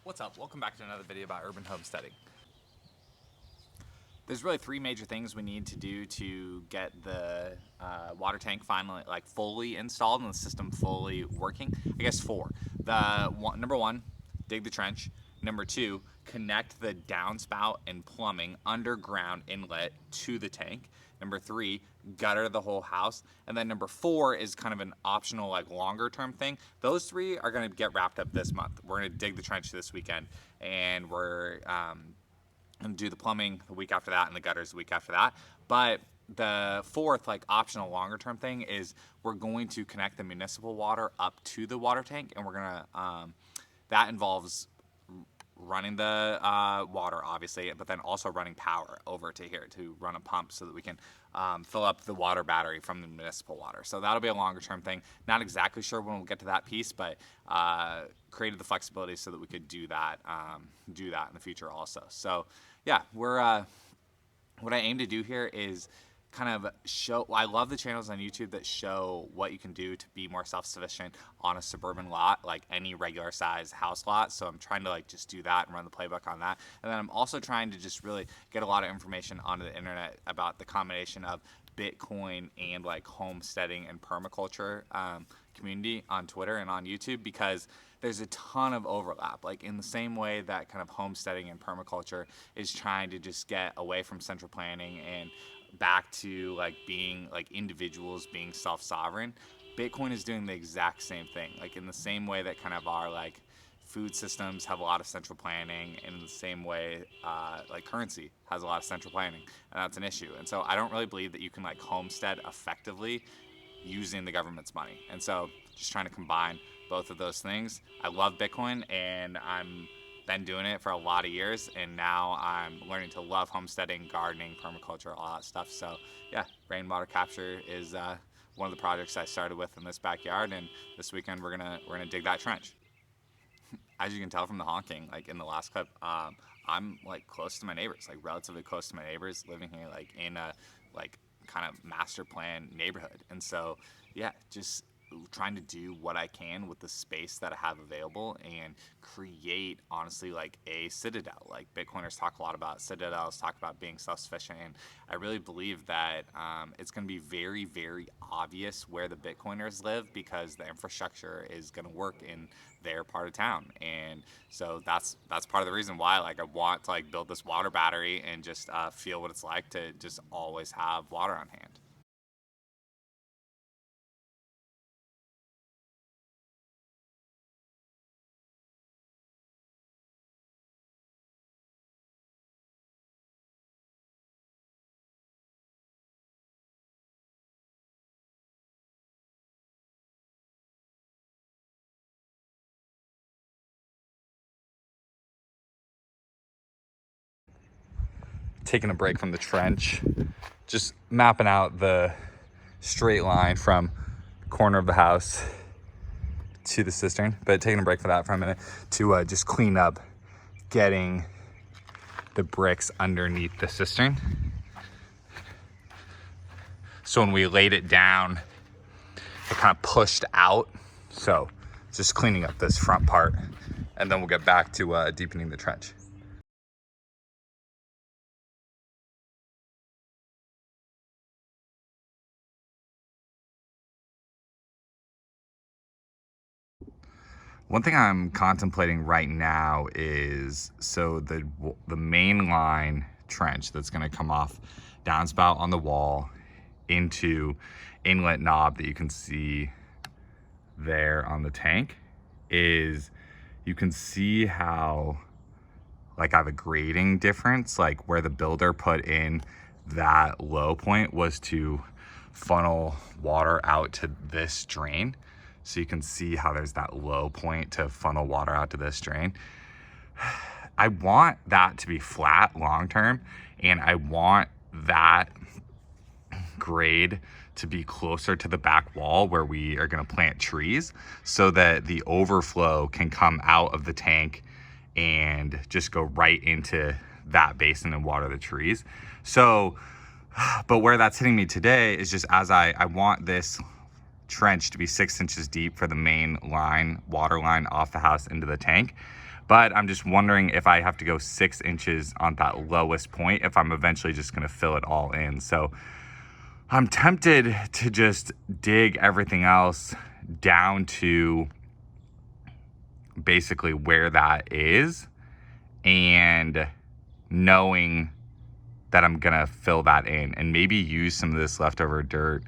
What's up? Welcome back to another video about urban homesteading. There's really three major things we need to do to get the water tank finally fully installed and the system fully working. I guess four. Number one, dig the trench. Number two, connect the downspout and plumbing underground inlet to the tank. Number three, gutter the whole house. And then number four is kind of an optional longer term thing. Those three are going to get wrapped up this month. We're going to dig the trench this weekend, and we're and do the plumbing the week after that and the gutters the week after that. But the fourth optional longer term thing is we're going to connect the municipal water up to the water tank, and we're gonna that involves running the water obviously, but then also running power over to here to run a pump so that we can fill up the water battery from the municipal water. So that'll be a longer term thing. Not exactly sure when we'll get to that piece, but created the flexibility so that we could do that in the future also. So yeah, we're what I aim to do here is kind of show, I love the channels on YouTube that show what you can do to be more self-sufficient on a suburban lot, like any regular size house lot. So I'm trying to just do that and run the playbook on that. And then I'm also trying to just really get a lot of information onto the internet about the combination of Bitcoin and homesteading and permaculture community on Twitter and on YouTube, because there's a ton of overlap. In the same way that kind of homesteading and permaculture is trying to just get away from central planning and back to being individuals being self-sovereign, Bitcoin is doing the exact same thing. In the same way that kind of our food systems have a lot of central planning, and in the same way currency has a lot of central planning, and that's an issue. And so I don't really believe that you can homestead effectively using the government's money. And so just trying to combine both of those things. I love Bitcoin, and I'm been doing it for a lot of years, and now I'm learning to love homesteading, gardening, permaculture, all that stuff. So yeah, rainwater capture is one of the projects I started with in this backyard, and this weekend we're gonna dig that trench. As you can tell from the honking in the last clip, I'm close to my neighbors, relatively close to my neighbors, living here in a kind of master plan neighborhood. And so yeah, just trying to do what I can with the space that I have available and create honestly a citadel. Bitcoiners talk a lot about citadels, talk about being self-sufficient, and I really believe that it's going to be very, very obvious where the Bitcoiners live, because the infrastructure is going to work in their part of town. And so that's part of the reason why I want to build this water battery and just feel what it's like to just always have water on hand. Taking a break from the trench, just mapping out the straight line from the corner of the house to the cistern, but taking a break for that for a minute to just clean up getting the bricks underneath the cistern. So when we laid it down, it kind of pushed out. So just cleaning up this front part, and then we'll get back to deepening the trench. One thing I'm contemplating right now is, so the main line trench that's going to come off downspout on the wall into inlet knob that you can see there on the tank, is you can see how I have a grading difference, where the builder put in that low point was to funnel water out to this drain. So you can see how there's that low point to funnel water out to this drain. I want that to be flat long term, and I want that grade to be closer to the back wall where we are going to plant trees, so that the overflow can come out of the tank and just go right into that basin and water the trees. So, but where that's hitting me today is just as I want this trench to be 6 inches deep for the main line, water line off the house into the tank. but I'm just wondering if I have to go 6 inches on that lowest point, if I'm eventually just gonna fill it all in. So I'm tempted to just dig everything else down to basically where that is, and knowing that I'm gonna fill that in and maybe use some of this leftover dirt.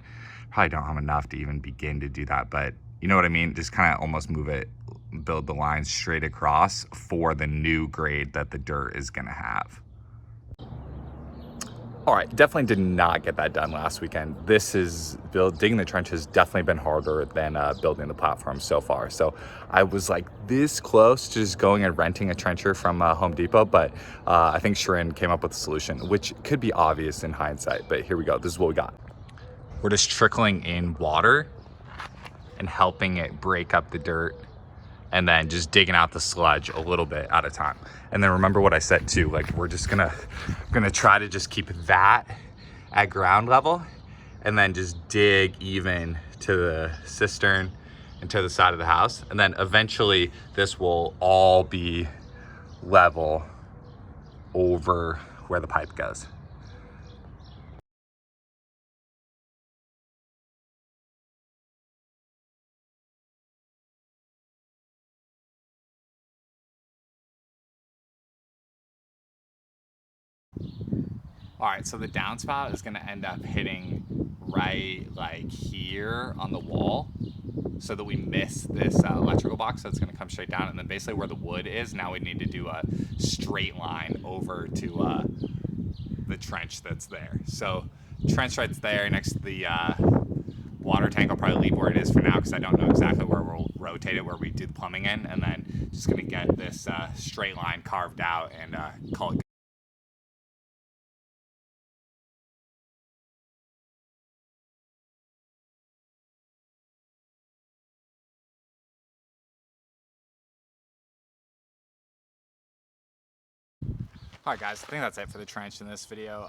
Probably don't have enough to even begin to do that, but you know what I mean? Just kind of almost move it, build the lines straight across for the new grade that the dirt is gonna have. All right, definitely did not get that done last weekend. Digging the trench has definitely been harder than building the platform so far. So I was like this close to just going and renting a trencher from Home Depot, but I think Sharon came up with a solution, which could be obvious in hindsight, but here we go. This is what we got. We're just trickling in water and helping it break up the dirt, and then just digging out the sludge a little bit at a time. And then remember what I said too, like we're just gonna try to just keep that at ground level, and then just dig even to the cistern and to the side of the house. And then eventually this will all be level over where the pipe goes. All right, so the downspout is gonna end up hitting right like here on the wall, so that we miss this electrical box. So it's gonna come straight down, and then basically where the wood is, now we need to do a straight line over to the trench that's there. So trench right there next to the water tank. I'll probably leave where it is for now because I don't know exactly where we'll rotate it, where we do the plumbing in, and then just gonna get this straight line carved out and call it. All right, guys, I think that's it for the trench in this video.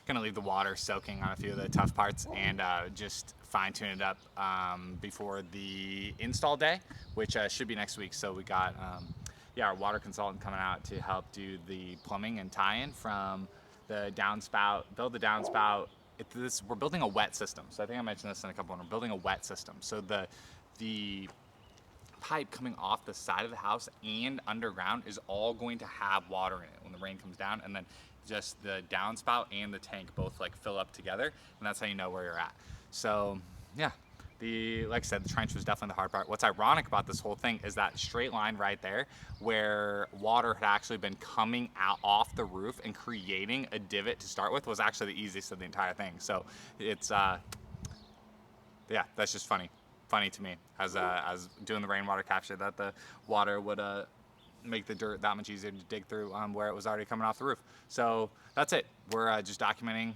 Gonna leave the water soaking on a few of the tough parts and just fine tune it up before the install day, which should be next week. So we got our water consultant coming out to help do the plumbing and tie-in from the downspout, build the downspout. We're building a wet system. So I think I mentioned this in a couple. We're building a wet system. So the pipe coming off the side of the house and underground is all going to have water in it when the rain comes down, and then just the downspout and the tank both like fill up together, and that's how you know where you're at. So yeah, like I said, the trench was definitely the hard part. What's ironic about this whole thing is that straight line right there where water had actually been coming out off the roof and creating a divot to start with was actually the easiest of the entire thing. So it's yeah, that's just funny to me as doing the rainwater capture, that the water would make the dirt that much easier to dig through where it was already coming off the roof. So that's it. We're just documenting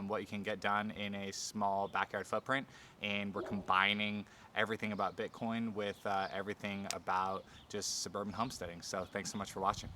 what you can get done in a small backyard footprint, and we're combining everything about Bitcoin with everything about just suburban homesteading. So thanks so much for watching.